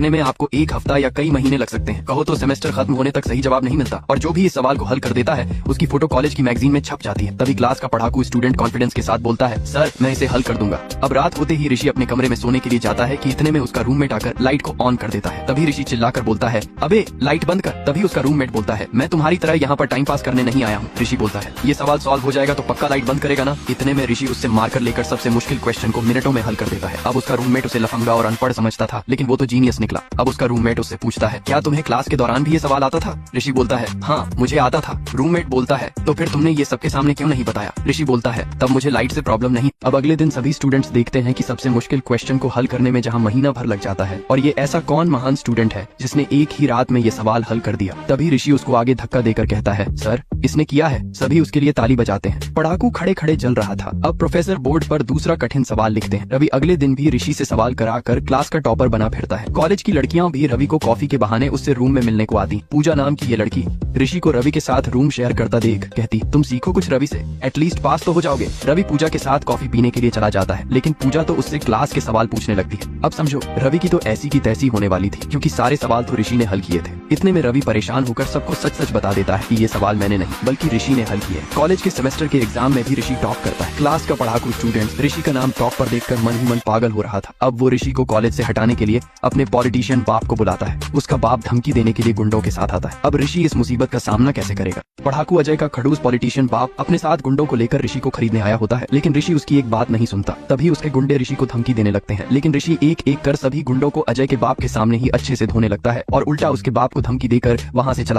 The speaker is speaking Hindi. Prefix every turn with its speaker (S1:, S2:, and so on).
S1: करने में आपको एक हफ्ता या कई महीने लग सकते हैं। कहो तो सेमेस्टर खत्म होने तक सही जवाब नहीं मिलता और जो भी इस सवाल को हल कर देता है उसकी फोटो कॉलेज की मैगजीन में छप जाती है। तभी क्लास का पढ़ाकू स्टूडेंट कॉन्फिडेंस के साथ बोलता है, सर मैं इसे हल कर दूंगा। अब रात होते ही ऋषि अपने कमरे में सोने के लिए जाता है कि इतने में उसका रूममेट आकर लाइट को ऑन कर देता है। तभी ऋषि चिल्लाकर बोलता है, अबे लाइट बंद कर। तभी उसका रूममेट बोलता है, मैं तुम्हारी तरह यहाँ पर टाइम पास करने नहीं आया हूँ। ऋषि बोलता है, ये सवाल सॉल्व हो जाएगा तो पक्का लाइट बंद करेगा ना। इतने में ऋषि उससे मारकर लेकर सबसे मुश्किल क्वेश्चन को मिनटों में हल कर देता है। अब उसका रूममेट उसे लफंगा और अनपढ़ समझता था, लेकिन वो तो जीनियस निकला। अब उसका रूममेट उससे पूछता है, क्या तुम्हें क्लास के दौरान भी ये सवाल आता था? ऋषि बोलता है, हाँ मुझे आता था। रूममेट बोलता है, तो फिर तुमने ये सबके सामने क्यों नहीं बताया? ऋषि बोलता है, तब मुझे लाइट से प्रॉब्लम नहीं। अब अगले दिन सभी स्टूडेंट्स देखते हैं कि सबसे मुश्किल क्वेश्चन को हल करने में जहाँ महीना भर लग जाता है और ये ऐसा कौन महान स्टूडेंट है जिसने एक ही रात में ये सवाल हल कर दिया। तभी ऋषि उसको आगे धक्का देकर कहता है, सर इसने किया है। सभी उसके लिए ताली बजाते हैं। पढ़ाकू खड़े खड़े जल रहा था। अब प्रोफेसर बोर्ड पर दूसरा कठिन सवाल लिखते हैं। रवि अगले दिन भी ऋषि से सवाल कराकर क्लास का टॉपर बना फिरता है। कॉलेज की लड़कियां भी रवि को कॉफी के बहाने उससे रूम में मिलने को आती। पूजा नाम की ये लड़की ऋषि को रवि के साथ रूम शेयर करता देख कहती, तुम सीखो कुछ रवि से, एटलीस्ट पास तो हो जाओगे। रवि पूजा के साथ कॉफी पीने के लिए चला जाता है, लेकिन पूजा तो उससे क्लास के सवाल पूछने लगती है। अब समझो रवि की तो ऐसी की तैसी होने वाली थी, क्योंकि सारे सवाल तो ऋषि ने हल किए थे। इतने में रवि परेशान होकर सबको सच सच बता देता है कि ये सवाल मैंने नहीं बल्कि ऋषि ने हल किए। कॉलेज के सेमेस्टर के एग्जाम में भी ऋषि टॉप करता है। क्लास का पढ़ाकू स्टूडेंट ऋषि का नाम टॉप पर देखकर मन ही मन पागल हो रहा था। अब वो ऋषि को कॉलेज से हटाने के लिए अपने पॉलिटिशियन बाप को बुलाता है। उसका बाप धमकी देने के लिए गुंडों के साथ आता है। अब ऋषि इस मुसीबत का सामना कैसे करेगा? पढ़ाकू अजय का खड़ूस पॉलिटिशियन बाप अपने साथ गुंडों को लेकर ऋषि को खरीदने आया होता है, लेकिन ऋषि उसकी एक बात नहीं सुनता। तभी उसके गुंडे ऋषि को धमकी देने लगते हैं, लेकिन ऋषि एक एक कर सभी गुंडों को अजय के बाप के सामने ही अच्छे से धोने लगता है और उल्टा उसके बाप को धमकी देकर वहाँ से चला